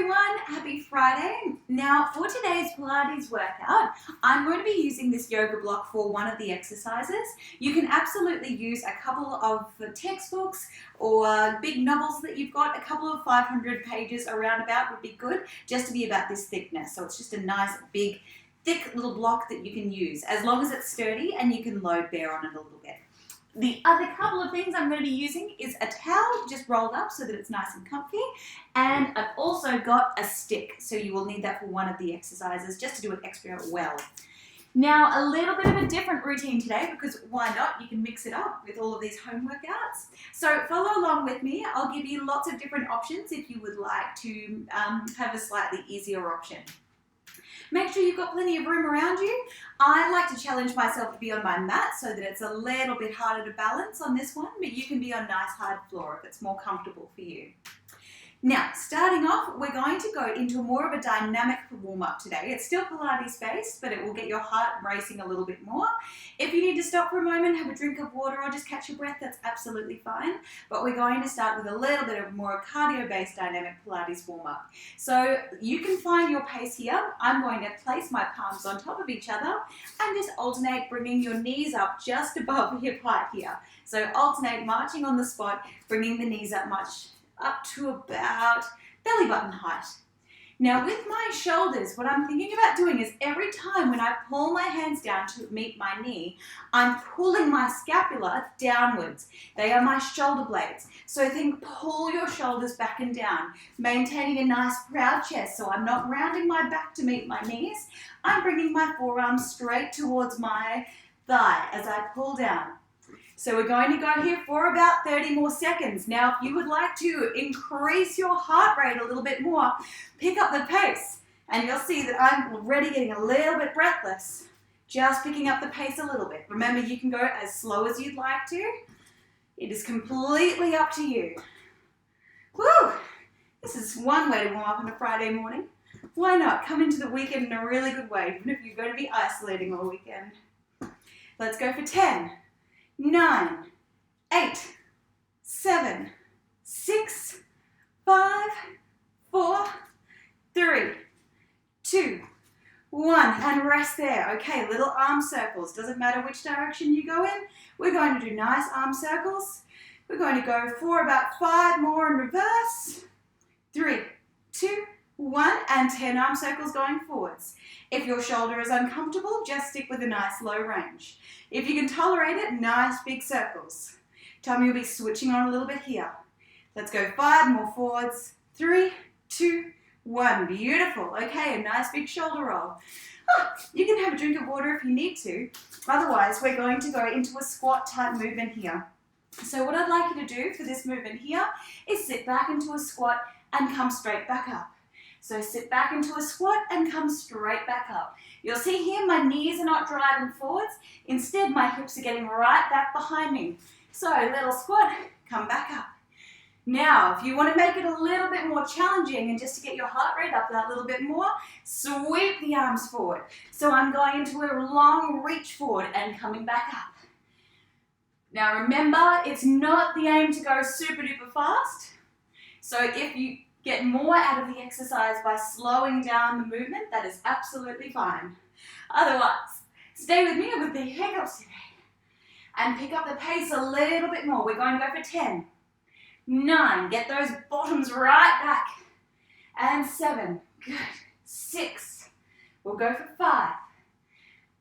everyone, happy Friday. Now for today's Pilates workout, I'm going to be using this yoga block for one of the exercises. You can absolutely use a couple of textbooks or big novels that you've got. A couple of 500 pages around about would be good, just to be about this thickness. So it's just a nice big thick little block that you can use as long as it's sturdy and you can load bear on it a little bit. The other couple of things I'm going to be using is a towel just rolled up so that it's nice and comfy, and I've also got a stick, so you will need that for one of the exercises just to do it extra well. Now a little bit of a different routine today because why not? You can mix it up with all of these home workouts. So follow along with me. I'll give you lots of different options if you would like to have a slightly easier option. Make sure you've got plenty of room around you. I like to challenge myself to be on my mat so that it's a little bit harder to balance on this one, but you can be on nice hard floor if it's more comfortable for you. Now, starting off, we're going to go into more of a dynamic warm-up today. It's still Pilates based, but it will get your heart racing a little bit more. If you need to stop for a moment, have a drink of water or just catch your breath, that's absolutely fine. But we're going to start with a little bit of more cardio-based dynamic Pilates warm-up. So you can find your pace here. I'm going to place my palms on top of each other and just alternate bringing your knees up just above hip height here. So alternate marching on the spot, bringing the knees up to about belly button height. Now with my shoulders, what I'm thinking about doing is every time when I pull my hands down to meet my knee, I'm pulling my scapula downwards. They are my shoulder blades. So think pull your shoulders back and down, maintaining a nice proud chest. So I'm not rounding my back to meet my knees. I'm bringing my forearms straight towards my thigh as I pull down. So we're going to go here for about 30 more seconds. Now, if you would like to increase your heart rate a little bit more, pick up the pace. And you'll see that I'm already getting a little bit breathless. Just picking up the pace a little bit. Remember, you can go as slow as you'd like to. It is completely up to you. Woo! This is one way to warm up on a Friday morning. Why not? Come into the weekend in a really good way, even if you're going to be isolating all weekend. Let's go for 10. 9, 8, 7, 6, 5, 4, 3, 2, 1, and rest there. Okay, little arm circles. Doesn't matter which direction you go in. We're going to do nice arm circles. We're going to go for about 5 more in reverse. 3, 2, 1, and 10 arm circles going forwards. If your shoulder is uncomfortable, just stick with a nice low range. If you can tolerate it, nice big circles. Tummy will be switching on a little bit here. Let's go 5 more forwards. 3, 2, 1. Beautiful. Okay, a nice big shoulder roll. You can have a drink of water if you need to. Otherwise, we're going to go into a squat type movement here. So what I'd like you to do for this movement here is sit back into a squat and come straight back up. So sit back into a squat and come straight back up. You'll see here my knees are not driving forwards. Instead, my hips are getting right back behind me. So little squat, come back up. Now, if you want to make it a little bit more challenging and just to get your heart rate up that little bit more, sweep the arms forward. So I'm going into a long reach forward and coming back up. Now remember, it's not the aim to go super duper fast. So if you get more out of the exercise by slowing down the movement, that is absolutely fine. Otherwise, stay with me with the hiccups today and pick up the pace a little bit more. We're going to go for 10, 9, get those bottoms right back, and 7, good, 6, we'll go for 5,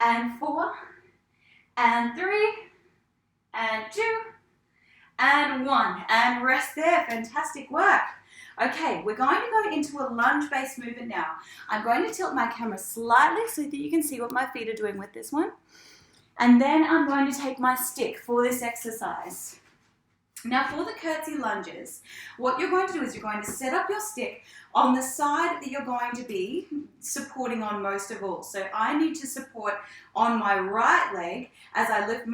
and 4, and 3, and 2, and 1, and rest there. Fantastic work. Okay, we're going to go into a lunge-based movement now. I'm going to tilt my camera slightly so that you can see what my feet are doing with this one. And then I'm going to take my stick for this exercise. Now for the curtsy lunges, what you're going to do is you're going to set up your stick on the side that you're going to be supporting on most of all. So I need to support on my right leg as I lift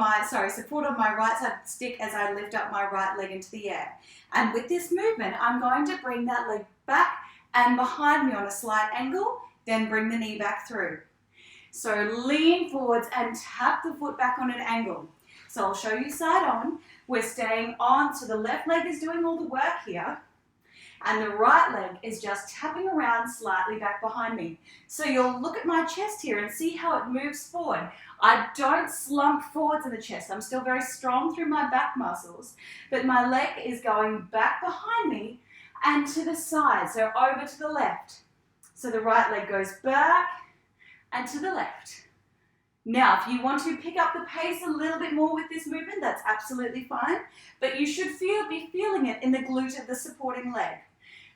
support on my right side stick as I lift up my right leg into the air. And with this movement, I'm going to bring that leg back and behind me on a slight angle, then bring the knee back through. So lean forwards and tap the foot back on an angle. So I'll show you side on. We're staying on, so the left leg is doing all the work here. And the right leg is just tapping around slightly back behind me. So you'll look at my chest here and see how it moves forward. I don't slump forwards in the chest. I'm still very strong through my back muscles, but my leg is going back behind me and to the side, so over to the left. So the right leg goes back and to the left. Now, if you want to pick up the pace a little bit more with this movement, that's absolutely fine, but you should be feeling it in the glute of the supporting leg.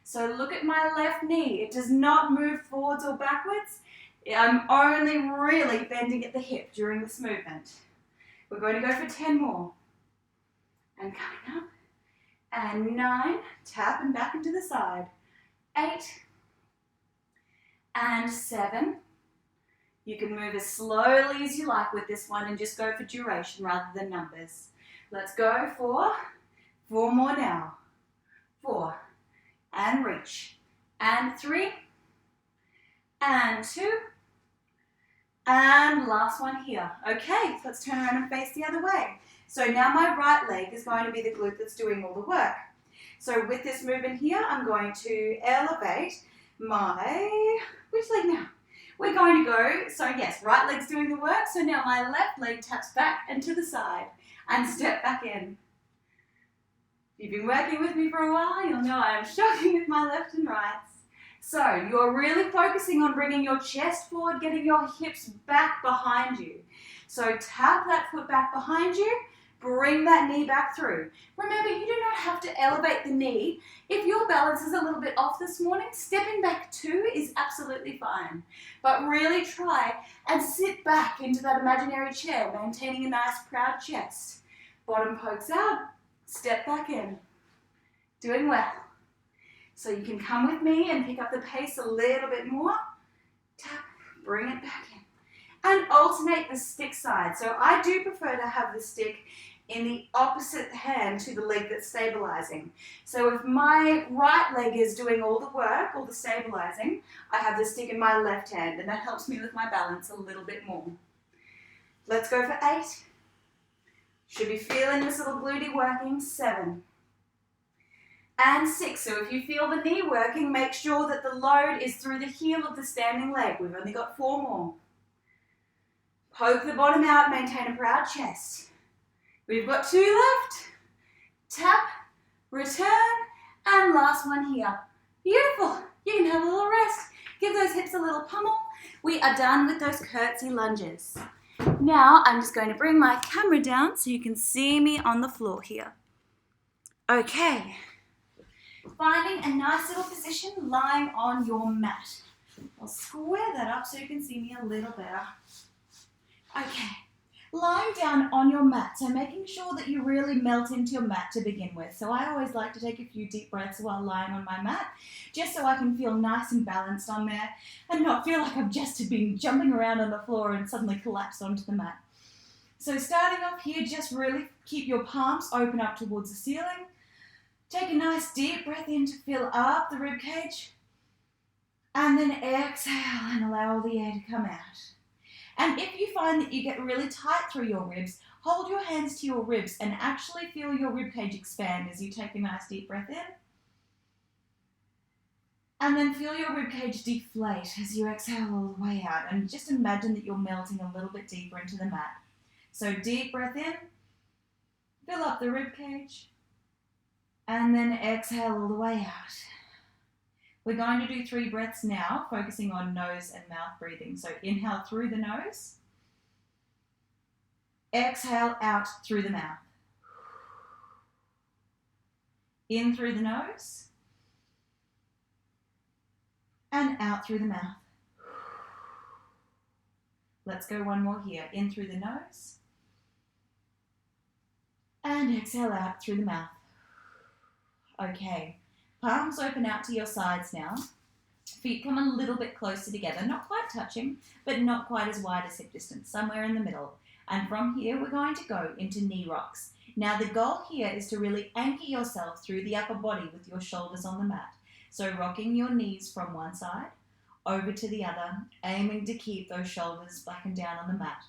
So look at my left knee. It does not move forwards or backwards. I'm only really bending at the hip during this movement. We're going to go for 10 more. And coming up. And 9, tap and back into the side. 8, and 7. You can move as slowly as you like with this one and just go for duration rather than numbers. Let's go for 4 more now. 4, and reach. And 3, and 2, and last one here. Okay, let's turn around and face the other way. So now my right leg is going to be the glute that's doing all the work. So with this movement here, I'm going to elevate my, which leg now? We're going to go, so yes, right leg's doing the work. So now my left leg taps back and to the side and step back in. If you've been working with me for a while, you'll know I'm shocking with my left and rights. So you're really focusing on bringing your chest forward, getting your hips back behind you. So tap that foot back behind you, bring that knee back through. Remember, you do not have to elevate the knee. If your balance is a little bit off this morning, stepping back 2 is absolutely fine. But really try and sit back into that imaginary chair, maintaining a nice proud chest. Bottom pokes out, step back in. Doing well. So you can come with me and pick up the pace a little bit more. Tap, bring it back in. And alternate the stick side. So I do prefer to have the stick in the opposite hand to the leg that's stabilizing. So if my right leg is doing all the work, all the stabilizing, I have the stick in my left hand, and that helps me with my balance a little bit more. Let's go for 8. Should be feeling this little glute working. 7. And 6. So if you feel the knee working, make sure that the load is through the heel of the standing leg. We've only got 4 more. Poke the bottom out, maintain a proud chest. We've got 2 left. Tap, return, and last one here. Beautiful. You can have a little rest. Give those hips a little pummel. We are done with those curtsy lunges. Now I'm just going to bring my camera down so you can see me on the floor here. Okay. Finding a nice little position lying on your mat. I'll square that up so you can see me a little better. Okay, lying down on your mat, so making sure that you really melt into your mat to begin with. So I always like to take a few deep breaths while lying on my mat, just so I can feel nice and balanced on there and not feel like I've just been jumping around on the floor and suddenly collapsed onto the mat. So starting off here, just really keep your palms open up towards the ceiling. Take a nice deep breath in to fill up the rib cage, and then exhale and allow all the air to come out. And if you find that you get really tight through your ribs, hold your hands to your ribs and actually feel your rib cage expand as you take a nice deep breath in. And then feel your rib cage deflate as you exhale all the way out. And just imagine that you're melting a little bit deeper into the mat. So deep breath in, fill up the rib cage, and then exhale all the way out. We're going to do 3 breaths now, focusing on nose and mouth breathing. So inhale through the nose, exhale out through the mouth. In through the nose, and out through the mouth. Let's go one more here. In through the nose, and exhale out through the mouth. Okay. Palms open out to your sides now. Feet come a little bit closer together, not quite touching, but not quite as wide as hip distance, somewhere in the middle. And from here, we're going to go into knee rocks. Now, the goal here is to really anchor yourself through the upper body with your shoulders on the mat. So rocking your knees from one side over to the other, aiming to keep those shoulders back and down on the mat.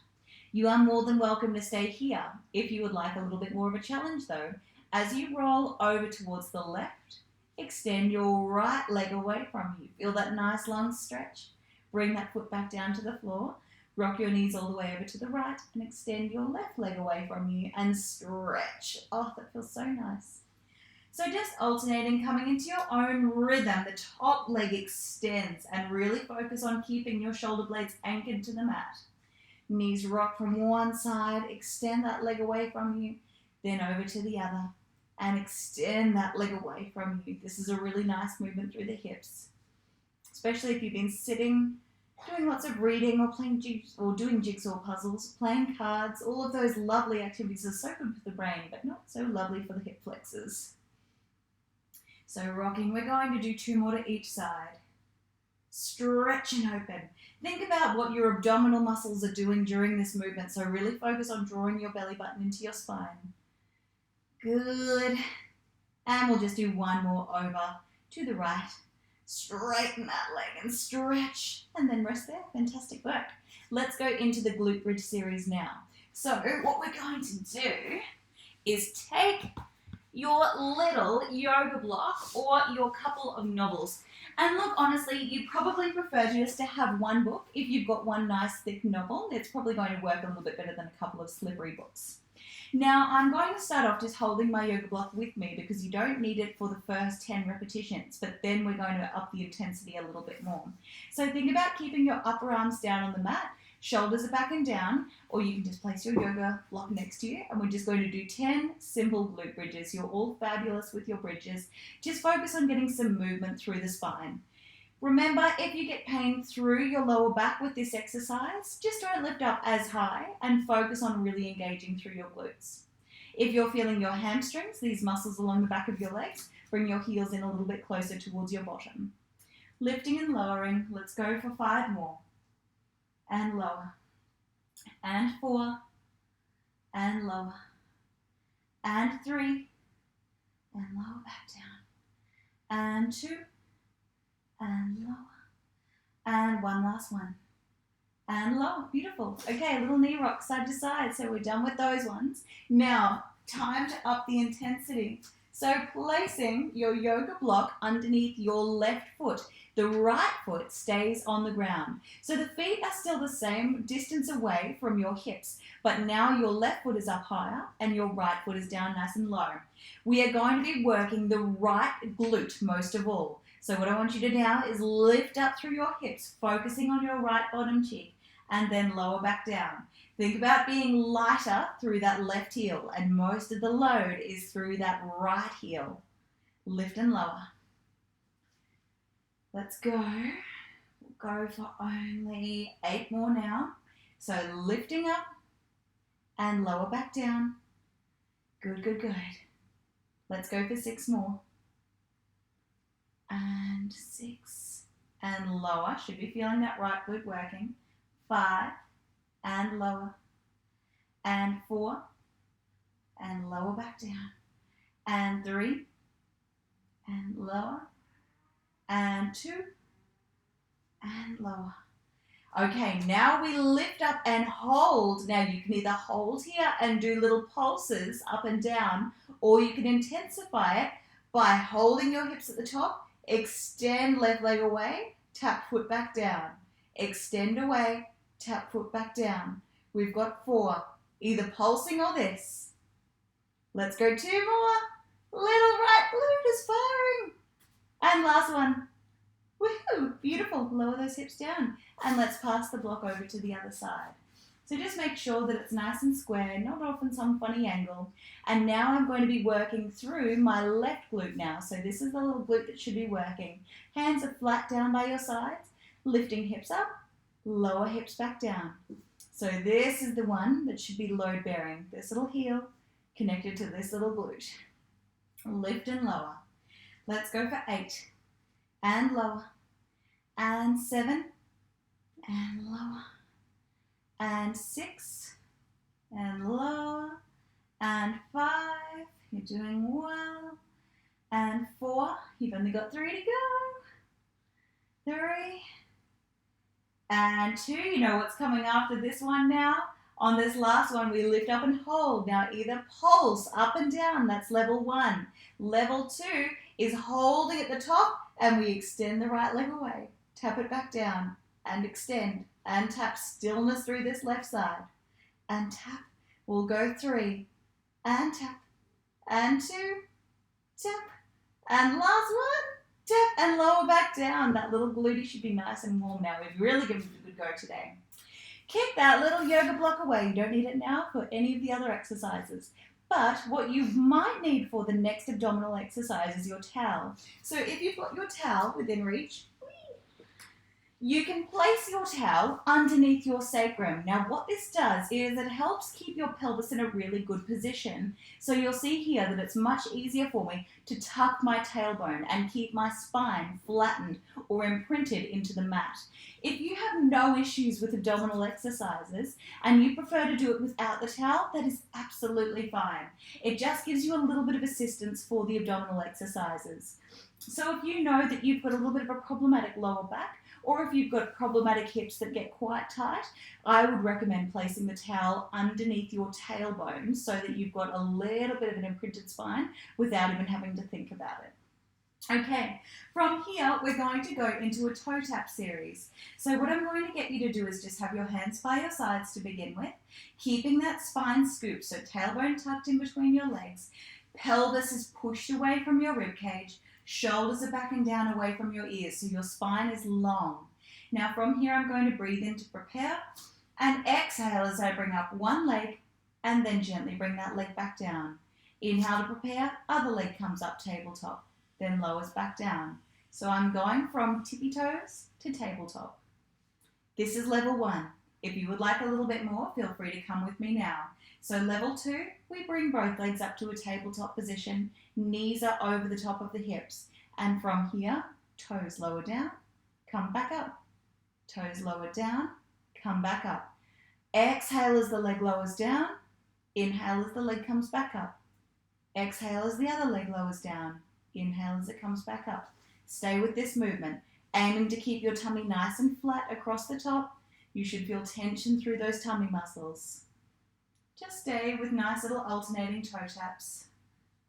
You are more than welcome to stay here. If you would like a little bit more of a challenge though, as you roll over towards the left Extend your right leg away from you. Feel that nice long stretch. Bring that foot back down to the floor. Rock your knees all the way over to the right and extend your left leg away from you and stretch. Oh, that feels so nice. So just alternating, coming into your own rhythm. The top leg extends and really focus on keeping your shoulder blades anchored to the mat. Knees rock from one side, extend that leg away from you, then over to the other and extend that leg away from you. This is a really nice movement through the hips, especially if you've been sitting, doing lots of reading or doing jigsaw puzzles, playing cards. All of those lovely activities are so good for the brain, but not so lovely for the hip flexors. So rocking, we're going to do 2 more to each side. Stretch and open. Think about what your abdominal muscles are doing during this movement. So really focus on drawing your belly button into your spine. Good. And we'll just do 1 more over to the right. Straighten that leg and stretch. And then rest there. Fantastic work. Let's go into the glute bridge series now. So what we're going to do is take your little yoga block or your couple of novels. And look, honestly, you'd probably prefer just to have one book. If you've got one nice thick novel, it's probably going to work a little bit better than a couple of slippery books. Now, I'm going to start off just holding my yoga block with me because you don't need it for the first 10 repetitions, but then we're going to up the intensity a little bit more. So think about keeping your upper arms down on the mat, shoulders are back and down, or you can just place your yoga block next to you, and we're just going to do 10 simple glute bridges. You're all fabulous with your bridges. Just focus on getting some movement through the spine. Remember, if you get pain through your lower back with this exercise, just don't lift up as high and focus on really engaging through your glutes. If you're feeling your hamstrings, these muscles along the back of your legs, bring your heels in a little bit closer towards your bottom. Lifting and lowering. Let's go for 5 more. And lower. And 4. And lower. And 3. And lower back down. And 2. And lower. And 1 last one. And lower. Beautiful. Okay, a little knee rock side to side. So we're done with those ones. Now, time to up the intensity. So placing your yoga block underneath your left foot. The right foot stays on the ground. So the feet are still the same distance away from your hips, but now your left foot is up higher and your right foot is down nice and low. We are going to be working the right glute most of all. So what I want you to do now is lift up through your hips, focusing on your right bottom cheek, and then lower back down. Think about being lighter through that left heel, and most of the load is through that right heel. Lift and lower. Let's go. We'll go for only 8 more now. So lifting up and lower back down. Good, good, good. Let's go for 6 more. And 6. And lower. Should be feeling that right glute working. 5. And lower. And 4. And lower back down. And 3. And lower. And 2. And lower. Okay, now we lift up and hold. Now you can either hold here and do little pulses up and down, or you can intensify it by holding your hips at the top, extend left leg away, tap foot back down. Extend away, tap foot back down. We've got 4. Either pulsing or this. Let's go 2 more. Little right glute is firing. And last one. Woohoo! Beautiful. Lower those hips down. And let's pass the block over to the other side. So just make sure that it's nice and square, not off in some funny angle. And now I'm going to be working through my left glute now. So this is the little glute that should be working. Hands are flat down by your sides. Lifting hips up. Lower hips back down. So this is the one that should be load bearing. This little heel connected to this little glute. Lift and lower. Let's go for 8. And lower. And 7. And lower. And 6. And lower. And 5. You're doing well. And 4. You've only got 3 to go. 3. And 2. You know what's coming after this one now? On this last one, we lift up and hold. Now either pulse up and down. That's level 1. Level 2 is holding at the top, and we extend the right leg away. Tap it back down and extend and tap. Stillness through this left side and tap. We'll go 3 and tap and 2, tap, and last one, tap, and lower back down. That little glute should be nice and warm now. We've really given it a good go today. Kick that little yoga block away. You don't need it now for any of the other exercises. But what you might need for the next abdominal exercise is your towel. So if you've got your towel within reach, you can place your towel underneath your sacrum. Now what this does is it helps keep your pelvis in a really good position. So you'll see here that it's much easier for me to tuck my tailbone and keep my spine flattened or imprinted into the mat. If you have no issues with abdominal exercises and you prefer to do it without the towel, that is absolutely fine. It just gives you a little bit of assistance for the abdominal exercises. So if you know that you've got a little bit of a problematic lower back, or if you've got problematic hips that get quite tight, I would recommend placing the towel underneath your tailbone so that you've got a little bit of an imprinted spine without even having to think about it. Okay, from here, we're going to go into a toe tap series. So what I'm going to get you to do is just have your hands by your sides to begin with, keeping that spine scooped, so tailbone tucked in between your legs, pelvis is pushed away from your rib cage, shoulders are backing down away from your ears, so your spine is long. Now from here, I'm going to breathe in to prepare and exhale as I bring up one leg and then gently bring that leg back down. Inhale to prepare, other leg comes up tabletop, then lowers back down. So I'm going from tippy toes to tabletop. This is level 1. If you would like a little bit more, feel free to come with me now. So level 2, we bring both legs up to a tabletop position, knees are over the top of the hips. And from here, toes lower down, come back up. Toes lower down, come back up. Exhale as the leg lowers down. Inhale as the leg comes back up. Exhale as the other leg lowers down. Inhale as it comes back up. Stay with this movement, aiming to keep your tummy nice and flat across the top. You should feel tension through those tummy muscles. Just stay with nice little alternating toe taps.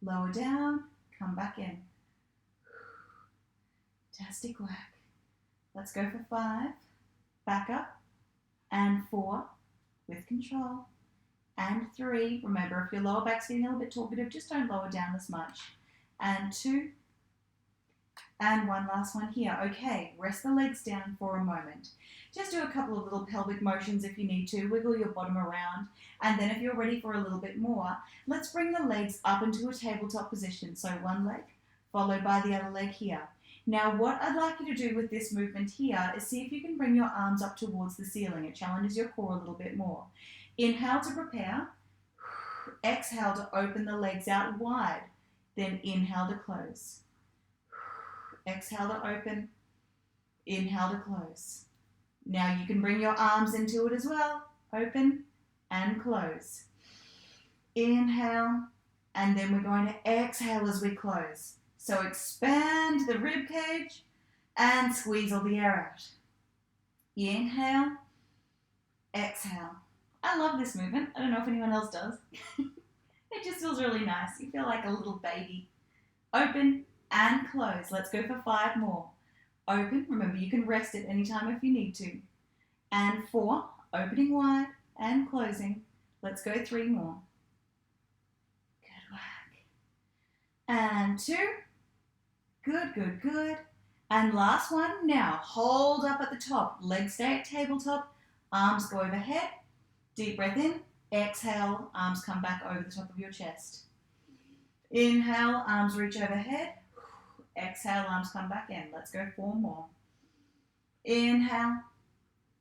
Lower down, come back in. Fantastic work. Let's go for 5. Back up. And 4 with control. And 3. Remember, if your lower back's getting a little bit talkative, just don't lower down as much. And 2. And one last one here. Okay, rest the legs down for a moment. Just do a couple of little pelvic motions if you need to. Wiggle your bottom around. And then if you're ready for a little bit more, let's bring the legs up into a tabletop position. So one leg followed by the other leg here. Now what I'd like you to do with this movement here is see if you can bring your arms up towards the ceiling. It challenges your core a little bit more. Inhale to prepare. Exhale to open the legs out wide. Then inhale to close. Exhale to open. Inhale to close. Now you can bring your arms into it as well. Open and close. Inhale, and then we're going to exhale as we close. So expand the rib cage and squeeze all the air out. Inhale, exhale. I love this movement. I don't know if anyone else does. It just feels really nice. You feel like a little baby. Open and close. Let's go for 5 more. Open. Remember, you can rest at any time if you need to. And 4. Opening wide and closing. Let's go 3 more. Good work. And 2. Good, good, good. And last one. Now, hold up at the top. Legs stay at tabletop. Arms go overhead. Deep breath in. Exhale. Arms come back over the top of your chest. Inhale. Arms reach overhead. Exhale. Arms come back in. Let's go 4 more. Inhale.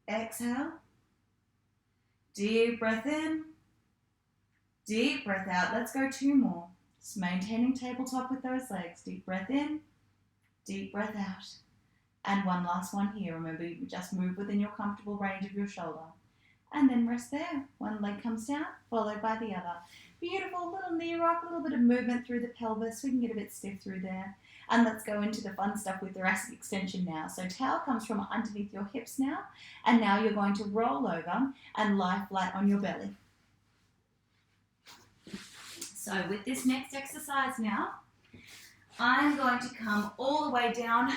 Exhale. Deep breath in. Deep breath out. Let's go 2 more. Just maintaining tabletop with those legs. Deep breath in. Deep breath out. And one last one here. Remember, you just move within your comfortable range of your shoulder. And then rest there. One leg comes down, followed by the other. Beautiful little knee rock, a little bit of movement through the pelvis. We can get a bit stiff through there. And let's go into the fun stuff with thoracic extension now. So towel comes from underneath your hips now. And now you're going to roll over and lie flat on your belly. So with this next exercise now, I'm going to come all the way down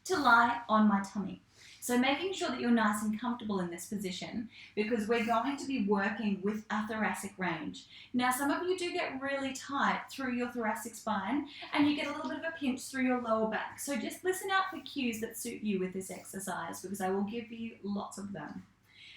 to lie on my tummy. So making sure that you're nice and comfortable in this position, because we're going to be working with a thoracic range. Now, some of you do get really tight through your thoracic spine and you get a little bit of a pinch through your lower back. So just listen out for cues that suit you with this exercise, because I will give you lots of them.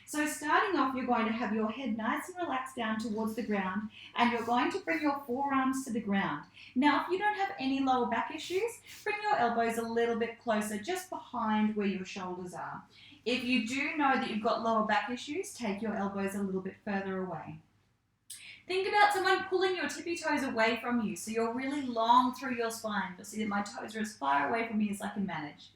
So starting off, you're going to have your head nice and relaxed down towards the ground, and you're going to bring your forearms to the ground. Now, if you don't have any lower back issues, bring your elbows a little bit closer, just behind where your shoulders are. If you do know that you've got lower back issues, take your elbows a little bit further away. Think about someone pulling your tippy toes away from you, so you're really long through your spine. You'll see that my toes are as far away from me as I can manage.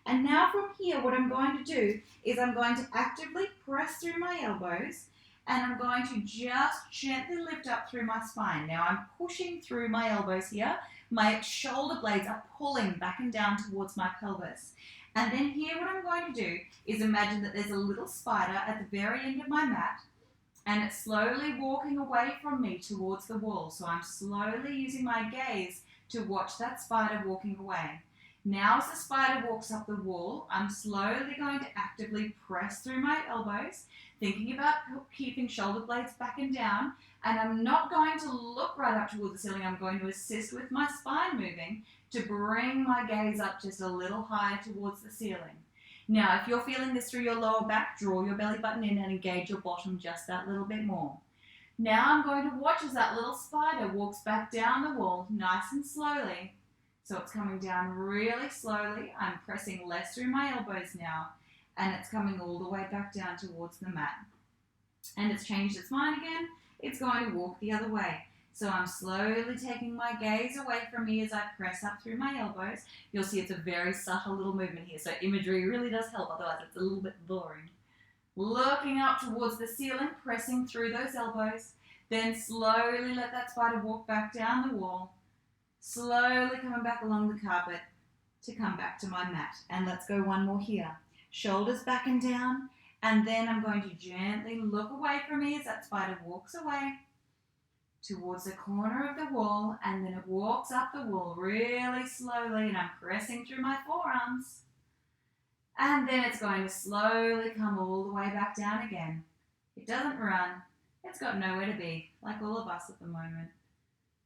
And now from here, what I'm going to do is I'm going to actively press through my elbows, and I'm going to just gently lift up through my spine. Now I'm pushing through my elbows here. My shoulder blades are pulling back and down towards my pelvis. And then here what I'm going to do is imagine that there's a little spider at the very end of my mat, and it's slowly walking away from me towards the wall. So I'm slowly using my gaze to watch that spider walking away. Now as the spider walks up the wall, I'm slowly going to actively press through my elbows, thinking about keeping shoulder blades back and down, and I'm not going to look right up towards the ceiling. I'm going to assist with my spine moving to bring my gaze up just a little higher towards the ceiling. Now, if you're feeling this through your lower back, draw your belly button in and engage your bottom just that little bit more. Now I'm going to watch as that little spider walks back down the wall nice and slowly. So it's coming down really slowly. I'm pressing less through my elbows now, and it's coming all the way back down towards the mat. And it's changed its mind again. It's going to walk the other way. So I'm slowly taking my gaze away from me as I press up through my elbows. You'll see it's a very subtle little movement here, so imagery really does help, otherwise it's a little bit boring. Looking up towards the ceiling, pressing through those elbows, then slowly let that spider walk back down the wall. Slowly coming back along the carpet to come back to my mat. And let's go one more here. Shoulders back and down, and then I'm going to gently look away from me as that spider walks away towards the corner of the wall, and then it walks up the wall really slowly, and I'm pressing through my forearms. And then it's going to slowly come all the way back down again. It doesn't run. It's got nowhere to be, like all of us at the moment.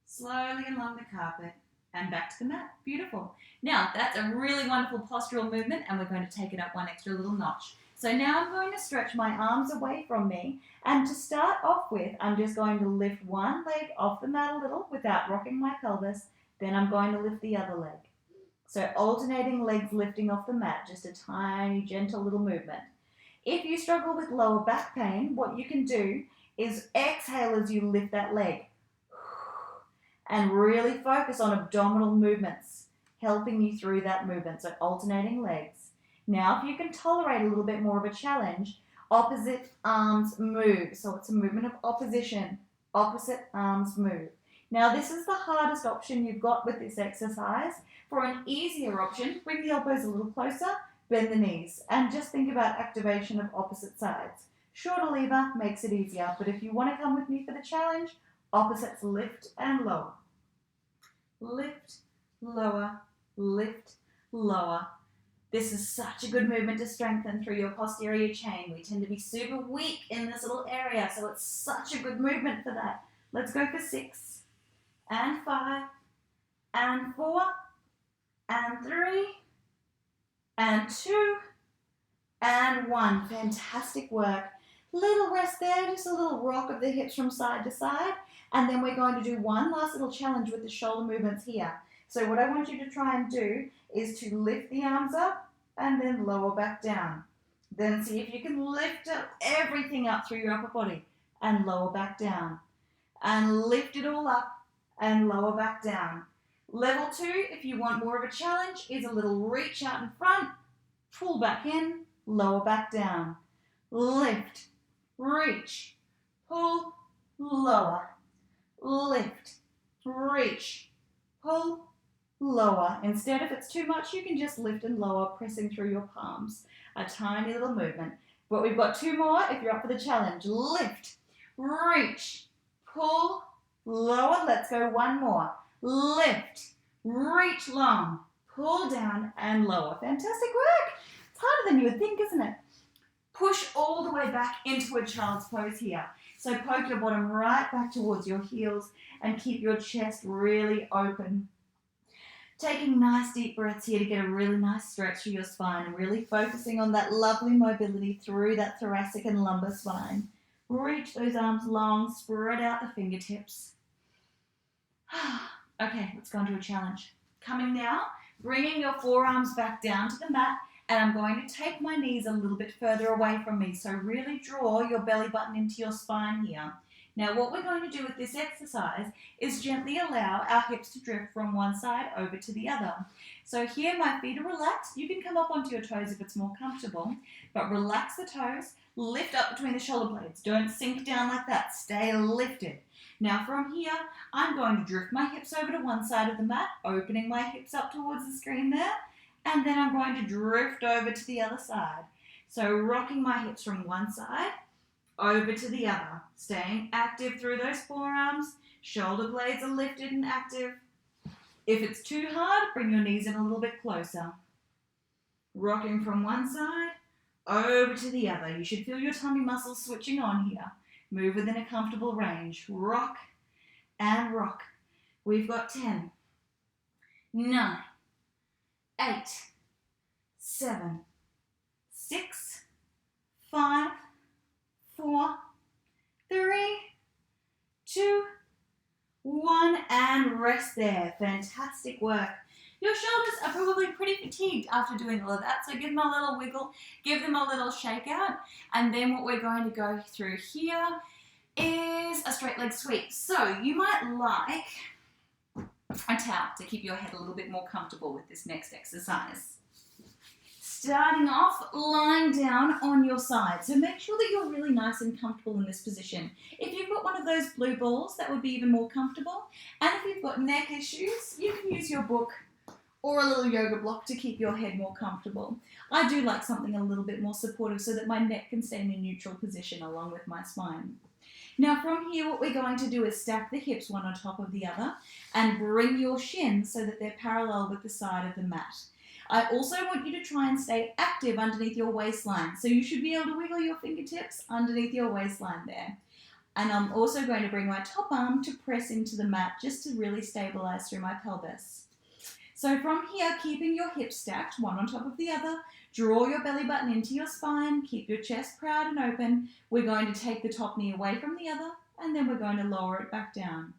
Slowly along the carpet and back to the mat. Beautiful. Now, that's a really wonderful postural movement, and we're going to take it up one extra little notch. So now I'm going to stretch my arms away from me, and to start off with, I'm just going to lift one leg off the mat a little without rocking my pelvis. Then I'm going to lift the other leg. So alternating legs lifting off the mat, just a tiny, gentle little movement. If you struggle with lower back pain, what you can do is exhale as you lift that leg. And really focus on abdominal movements, helping you through that movement, so alternating legs. Now, if you can tolerate a little bit more of a challenge, opposite arms move. So it's a movement of opposition, opposite arms move. Now, this is the hardest option you've got with this exercise. For an easier option, bring the elbows a little closer, bend the knees, and just think about activation of opposite sides. Shorter lever makes it easier, but if you want to come with me for the challenge, opposites lift and lower. Lift, lower, lift, lower. This is such a good movement to strengthen through your posterior chain. We tend to be super weak in this little area, so it's such a good movement for that. Let's go for 6, and 5, and 4, and 3, and 2, and 1. Fantastic work. Little rest there, just a little rock of the hips from side to side. And then we're going to do one last little challenge with the shoulder movements here. So what I want you to try and do is to lift the arms up and then lower back down. Then see if you can lift everything up through your upper body and lower back down. And lift it all up and lower back down. Level 2, if you want more of a challenge, is a little reach out in front, pull back in, lower back down. Lift, reach, pull, lower. Lift, reach, pull, lower. Instead, if it's too much, you can just lift and lower, pressing through your palms. A tiny little movement. But we've got 2 more if you're up for the challenge. Lift, reach, pull, lower. Let's go one more. Lift, reach long, pull down and lower. Fantastic work. It's harder than you would think, isn't it? Push all the way back into a child's pose here. So poke your bottom right back towards your heels and keep your chest really open. Taking nice deep breaths here to get a really nice stretch through your spine, really focusing on that lovely mobility through that thoracic and lumbar spine. Reach those arms long, spread out the fingertips. Okay, let's go into a challenge. Coming now, bringing your forearms back down to the mat, and I'm going to take my knees a little bit further away from me. So really draw your belly button into your spine here. Now what we're going to do with this exercise is gently allow our hips to drift from one side over to the other. So here my feet are relaxed. You can come up onto your toes if it's more comfortable, but relax the toes, lift up between the shoulder blades. Don't sink down like that. Stay lifted. Now from here, I'm going to drift my hips over to one side of the mat, opening my hips up towards the screen there, and then I'm going to drift over to the other side. So rocking my hips from one side over to the other, staying active through those forearms. Shoulder blades are lifted and active. If it's too hard, bring your knees in a little bit closer. Rocking from one side over to the other. You should feel your tummy muscles switching on here. Move within a comfortable range. Rock and rock. We've got 10, 9, 8, 7, 6, 5, 4, 3, 2, 1, and rest there. Fantastic work. Your shoulders are probably pretty fatigued after doing all of that, so give them a little wiggle, give them a little shake out, and then what we're going to go through here is a straight leg sweep. So you might like a towel to keep your head a little bit more comfortable with this next exercise. Starting off, lying down on your side. So make sure that you're really nice and comfortable in this position. If you've got one of those blue balls, that would be even more comfortable. And if you've got neck issues, you can use your book or a little yoga block to keep your head more comfortable. I do like something a little bit more supportive so that my neck can stay in a neutral position along with my spine. Now from here, what we're going to do is stack the hips one on top of the other and bring your shins so that they're parallel with the side of the mat. I also want you to try and stay active underneath your waistline. So you should be able to wiggle your fingertips underneath your waistline there. And I'm also going to bring my top arm to press into the mat just to really stabilize through my pelvis. So from here, keeping your hips stacked one on top of the other, draw your belly button into your spine, keep your chest proud and open. We're going to take the top knee away from the other, and then we're going to lower it back down.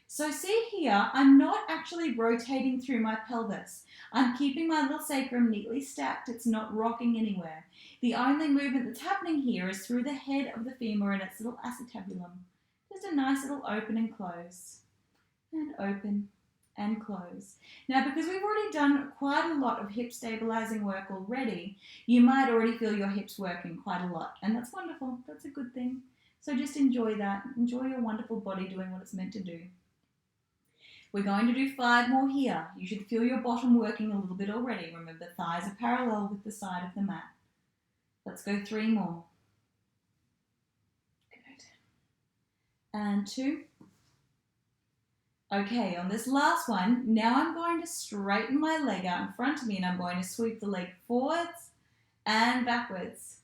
So see here, I'm not actually rotating through my pelvis. I'm keeping my little sacrum neatly stacked. It's not rocking anywhere. The only movement that's happening here is through the head of the femur and its little acetabulum. Just a nice little open and close. And open and close. Now, because we've already done quite a lot of hip stabilizing work already, you might already feel your hips working quite a lot. And that's wonderful. That's a good thing. So just enjoy that. Enjoy your wonderful body doing what it's meant to do. We're going to do 5 more here. You should feel your bottom working a little bit already. Remember, thighs are parallel with the side of the mat. Let's go 3 more. Good. And 2. Okay, on this last one, now I'm going to straighten my leg out in front of me and I'm going to sweep the leg forwards and backwards.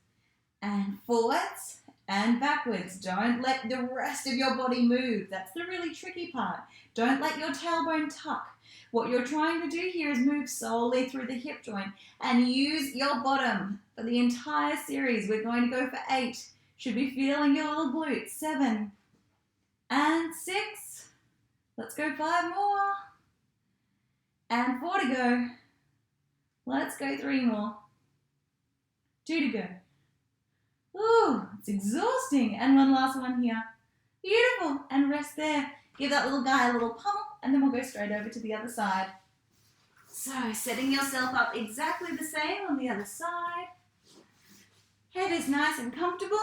And forwards and backwards. Don't let the rest of your body move. That's the really tricky part. Don't let your tailbone tuck. What you're trying to do here is move solely through the hip joint and use your bottom for the entire series. We're going to go for 8. Should be feeling your little glutes. 7 and 6. Let's go 5 more. And 4 to go. Let's go 3 more. 2 to go. Ooh, it's exhausting. And one last one here. Beautiful. And rest there. Give that little guy a little pump, and then we'll go straight over to the other side. So, setting yourself up exactly the same on the other side. Head is nice and comfortable.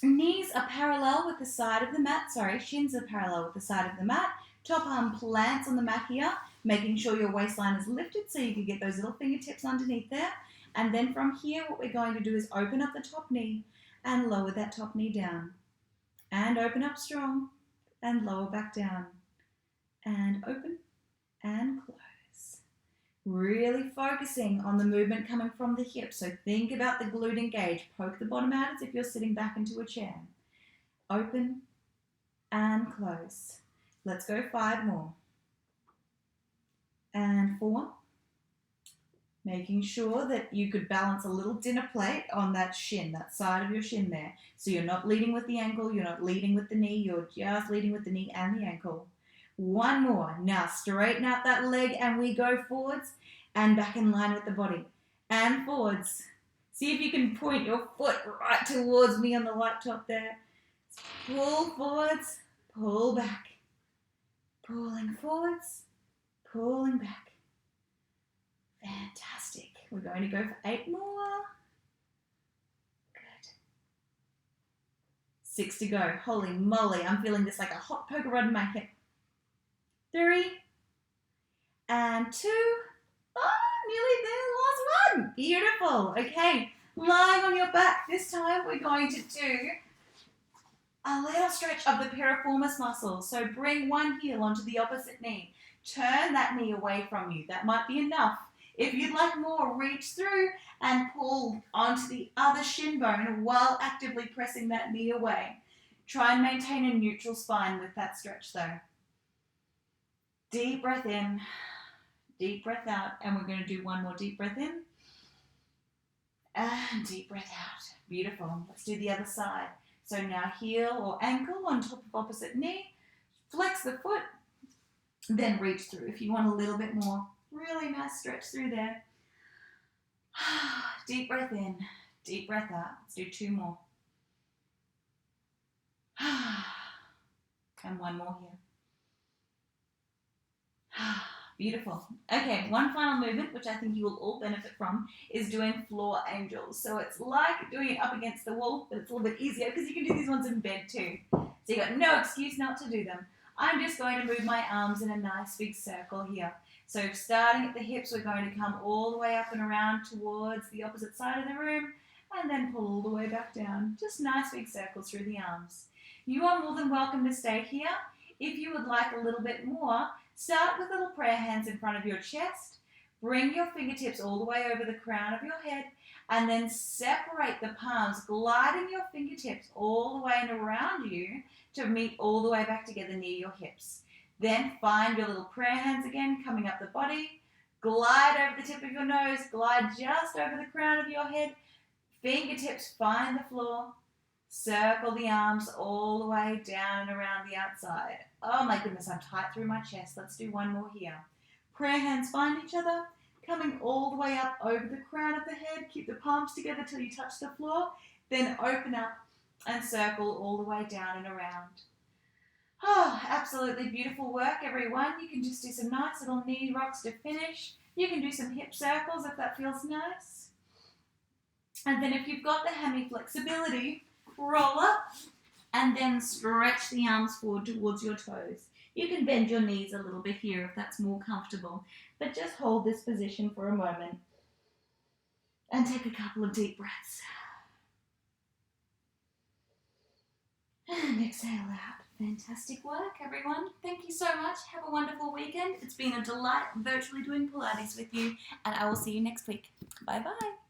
Knees are parallel with the side of the mat. Shins are parallel with the side of the mat. Top arm plants on the mat here, making sure your waistline is lifted so you can get those little fingertips underneath there. And then from here, what we're going to do is open up the top knee and lower that top knee down. And open up strong and lower back down. And open and close. Really focusing on the movement coming from the hips. So think about the glute engaged. Poke the bottom out as if you're sitting back into a chair. Open and close. Let's go 5 more. And 4. Making sure that you could balance a little dinner plate on that shin, that side of your shin there. So you're not leading with the ankle, you're not leading with the knee, you're just leading with the knee and the ankle. 1 more. Now straighten out that leg and we go forwards and back in line with the body. And forwards. See if you can point your foot right towards me on the laptop there. Pull forwards, pull back. Pulling forwards, pulling back. Fantastic. We're going to go for 8 more. Good. 6 to go. Holy moly, I'm feeling this like a hot poker rod in my hip. 3 and 2. Oh, nearly there. Last one. Beautiful. Okay, lying on your back. This time we're going to do a little stretch of the piriformis muscles. So bring one heel onto the opposite knee. Turn that knee away from you. That might be enough. If you'd like more, reach through and pull onto the other shin bone while actively pressing that knee away. Try and maintain a neutral spine with that stretch though. Deep breath in, deep breath out, and we're going to do one more deep breath in and deep breath out. Beautiful. Let's do the other side. So now heel or ankle on top of opposite knee, flex the foot, then reach through if you want a little bit more. Really nice stretch through there. Deep breath in, deep breath out. Let's do 2 more. And 1 more here. Beautiful. Okay, one final movement, which I think you will all benefit from, is doing floor angels. So it's like doing it up against the wall, but it's a little bit easier because you can do these ones in bed too. So you got no excuse not to do them. I'm just going to move my arms in a nice big circle here. So starting at the hips, we're going to come all the way up and around towards the opposite side of the room and then pull all the way back down. Just nice big circles through the arms. You are more than welcome to stay here. If you would like a little bit more, start with little prayer hands in front of your chest. Bring your fingertips all the way over the crown of your head and then separate the palms, gliding your fingertips all the way and around you to meet all the way back together near your hips. Then find your little prayer hands again, coming up the body. Glide over the tip of your nose, glide just over the crown of your head. Fingertips find the floor. Circle the arms all the way down and around the outside. Oh my goodness, I'm tight through my chest. Let's do 1 more here. Prayer hands find each other, coming all the way up over the crown of the head. Keep the palms together till you touch the floor. Then open up and circle all the way down and around. Oh, absolutely beautiful work, everyone. You can just do some nice little knee rocks to finish. You can do some hip circles if that feels nice. And then if you've got the hammy flexibility, roll up and then stretch the arms forward towards your toes. You can bend your knees a little bit here if that's more comfortable, but just hold this position for a moment and take a couple of deep breaths. And exhale out. Fantastic work, everyone. Thank you so much. Have a wonderful weekend. It's been a delight virtually doing Pilates with you, and I will see you next week. Bye-bye.